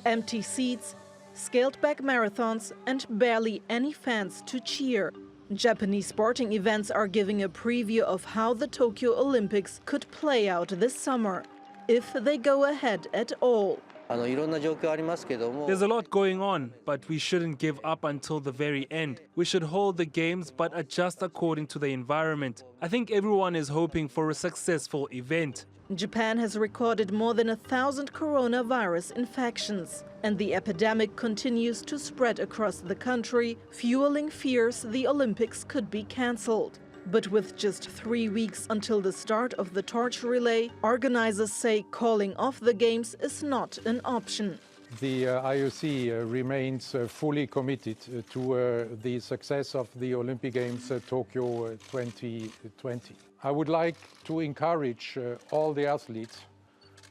Empty seats, scaled-back marathons, and barely any fans to cheer. Japanese sporting events are giving a preview of how the Tokyo Olympics could play out this summer, if they go ahead at all. There's a lot going on, but we shouldn't give up until the very end. We should hold the games, but adjust according to the environment. I think everyone is hoping for a successful event. Japan has recorded more than 1,000 coronavirus infections, and the epidemic continues to spread across the country, fueling fears the Olympics could be cancelled. But with just 3 weeks until the start of the torch relay, organizers say calling off the games is not an option. The IOC remains fully committed to the success of the Olympic Games Tokyo 2020. I would like to encourage all the athletes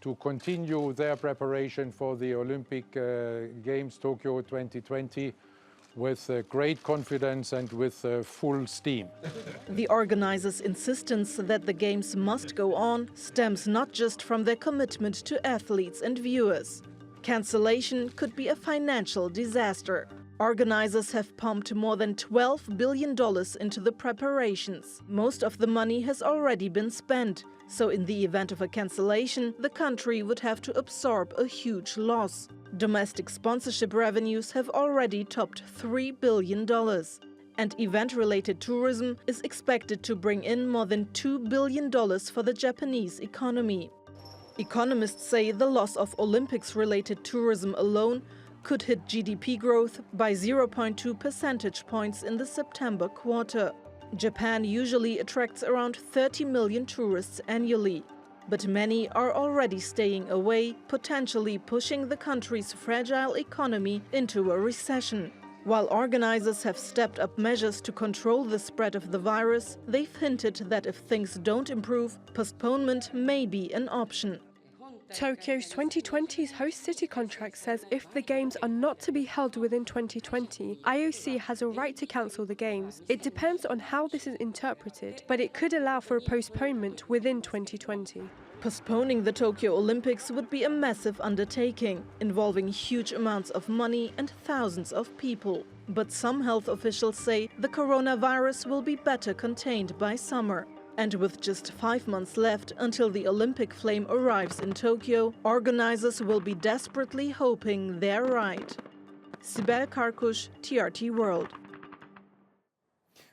to continue their preparation for the Olympic Games Tokyo 2020 with great confidence and with full steam. The organizers' insistence that the games must go on stems not just from their commitment to athletes and viewers. Cancellation could be a financial disaster. Organizers have pumped more than $12 billion into the preparations. Most of the money has already been spent, so in the event of a cancellation, the country would have to absorb a huge loss. Domestic sponsorship revenues have already topped $3 billion. And event-related tourism is expected to bring in more than $2 billion for the Japanese economy. Economists say the loss of Olympics-related tourism alone could hit GDP growth by 0.2 percentage points in the September quarter. Japan usually attracts around 30 million tourists annually, but many are already staying away, potentially pushing the country's fragile economy into a recession. While organizers have stepped up measures to control the spread of the virus, they've hinted that if things don't improve, postponement may be an option. Tokyo's 2020's host city contract says if the games are not to be held within 2020, IOC has a right to cancel the games. It depends on how this is interpreted, but it could allow for a postponement within 2020. Postponing the Tokyo Olympics would be a massive undertaking, involving huge amounts of money and thousands of people. But some health officials say the coronavirus will be better contained by summer. And with just 5 months left until the Olympic flame arrives in Tokyo, organizers will be desperately hoping they're right. Sibel Karkush, TRT World.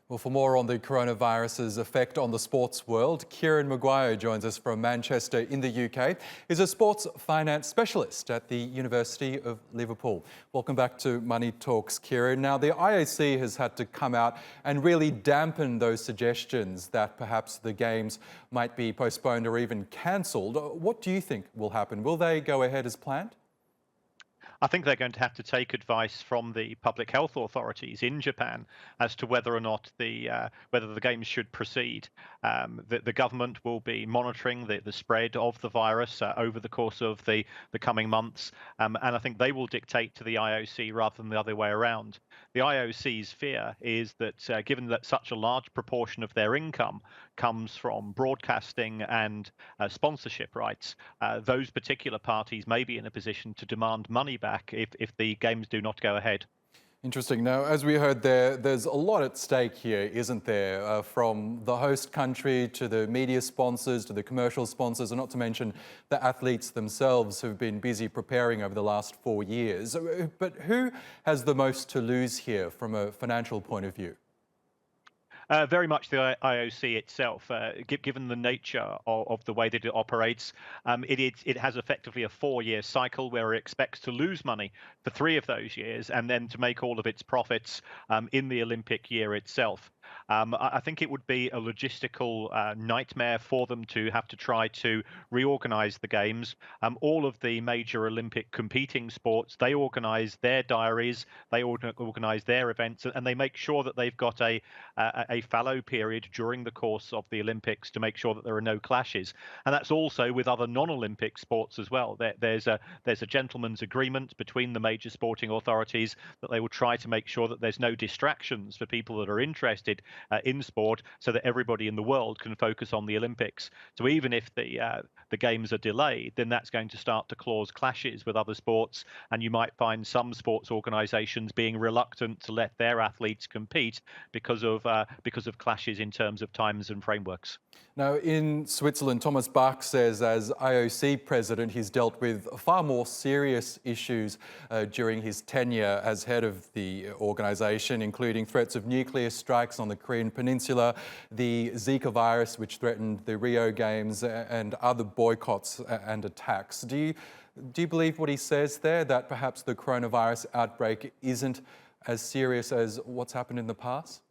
Well, for more on the coronavirus's effect on the sports world, Kieran Maguire joins us from Manchester in the UK. He's a sports finance specialist at the University of Liverpool. Welcome back to Money Talks, Kieran. Now, the IOC has had to come out and really dampen those suggestions that perhaps the games might be postponed or even cancelled. What do you think will happen? Will they go ahead as planned? I think they're going to have to take advice from the public health authorities in Japan as to whether or not whether the games should proceed. The government will be monitoring the spread of the virus over the course of the coming months, and I think they will dictate to the IOC rather than the other way around. The IOC's fear is that given that such a large proportion of their income comes from broadcasting and sponsorship rights, those particular parties may be in a position to demand money back if the games do not go ahead. Interesting. Now, as we heard there's a lot at stake here, isn't there? From the host country to the media sponsors to the commercial sponsors, and not to mention the athletes themselves who've been busy preparing over the last 4 years. But who has the most to lose here from a financial point of view? Very much the IOC itself, given the nature of the way that it operates. It has effectively a 4-year cycle where it expects to lose money for 3 of those years and then to make all of its profits in the Olympic year itself. I think it would be a logistical nightmare for them to have to try to reorganize the games. All of the major Olympic competing sports, they organize their diaries, they organize their events, and they make sure that they've got a fallow period during the course of the Olympics to make sure that there are no clashes. And that's also with other non-Olympic sports as well. There's a gentleman's agreement between the major sporting authorities that they will try to make sure that there's no distractions for people that are interested needed in sport so that everybody in the world can focus on the Olympics. So even if the games are delayed, then that's going to start to cause clashes with other sports, and you might find some sports organisations being reluctant to let their athletes compete because of clashes in terms of times and frameworks. Now, in Switzerland, Thomas Bach says as IOC president, he's dealt with far more serious issues during his tenure as head of the organisation, including threats of nuclear strikes on the Korean Peninsula, the Zika virus, which threatened the Rio Games, and other boycotts and attacks. Do you believe what he says there, that perhaps the coronavirus outbreak isn't as serious as what's happened in the past?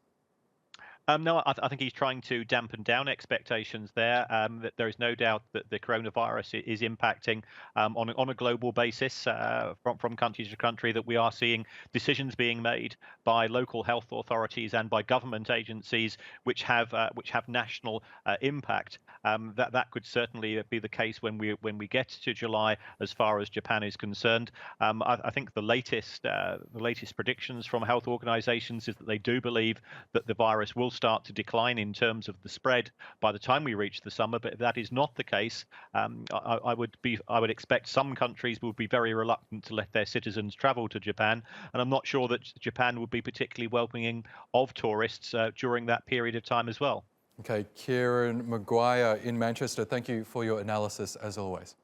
No, I think he's trying to dampen down expectations there. That there is no doubt that the coronavirus is impacting on a global basis from country to country, that we are seeing decisions being made by local health authorities and by government agencies which have national impact. That could certainly be the case when we get to July, as far as Japan is concerned. I think the latest predictions from health organisations is that they do believe that the virus will start to decline in terms of the spread by the time we reach the summer. But if that is not the case, I would expect some countries would be very reluctant to let their citizens travel to Japan, and I'm not sure that Japan would be particularly welcoming of tourists during that period of time as well. Okay, Kieran Maguire in Manchester, thank you for your analysis as always.